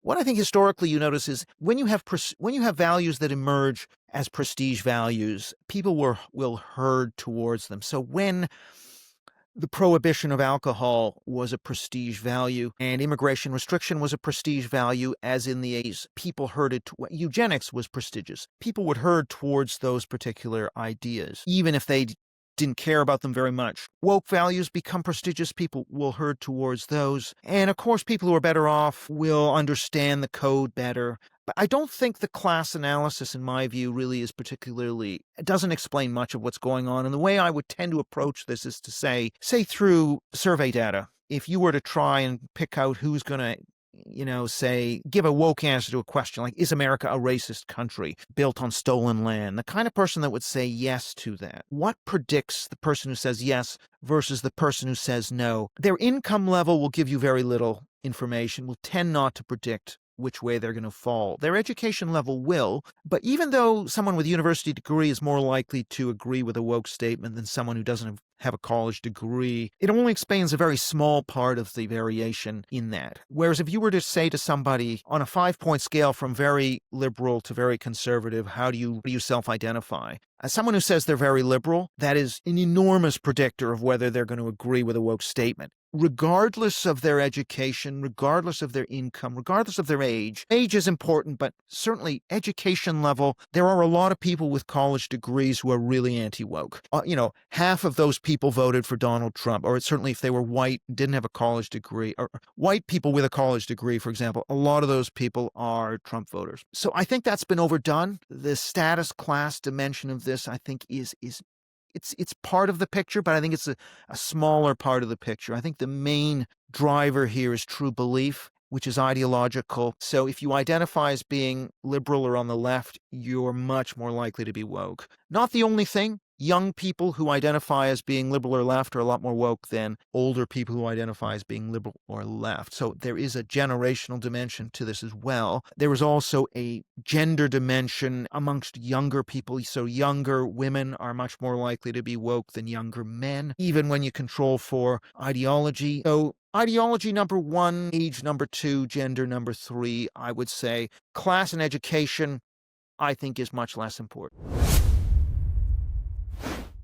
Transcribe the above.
What I think historically you notice is when you have values that emerge as prestige values, people will herd towards them. So when the prohibition of alcohol was a prestige value, and immigration restriction was a prestige value, as in the 80s. People herded to eugenics was prestigious. People would herd towards those particular ideas, even if they didn't care about them very much. Woke values become prestigious. People will herd towards those. And of course, people who are better off will understand the code better. But I don't think the class analysis, in my view, really is particularly, it doesn't explain much of what's going on. And the way I would tend to approach this is to say through survey data, if you were to try and pick out who's going to say, give a woke answer to a question like, is America a racist country built on stolen land? The kind of person that would say yes to that. What predicts the person who says yes versus the person who says no? Their income level will give you very little information, will tend not to predict which way they're going to fall. Their education level will, but even though someone with a university degree is more likely to agree with a woke statement than someone who doesn't have a college degree, it only explains a very small part of the variation in that. Whereas if you were to say to somebody on a 5-point scale from very liberal to very conservative, how do you self-identify? As someone who says they're very liberal, that is an enormous predictor of whether they're going to agree with a woke statement. Regardless of their education, regardless of their income, regardless of their age. Age is important, but certainly education level, there are a lot of people with college degrees who are really anti-woke. Half of those people voted for Donald Trump, or certainly if they were white, didn't have a college degree, or white people with a college degree, for example, a lot of those people are Trump voters. So I think that's been overdone. The status class dimension of this, I think, it's part of the picture, but I think it's a smaller part of the picture. I think the main driver here is true belief, which is ideological. So if you identify as being liberal or on the left, you're much more likely to be woke. Not the only thing. Young people who identify as being liberal or left are a lot more woke than older people who identify as being liberal or left. So there is a generational dimension to this as well. There is also a gender dimension amongst younger people. So younger women are much more likely to be woke than younger men, even when you control for ideology. So ideology number 1, age number 2, gender number 3, I would say. Class and education, I think, is much less important.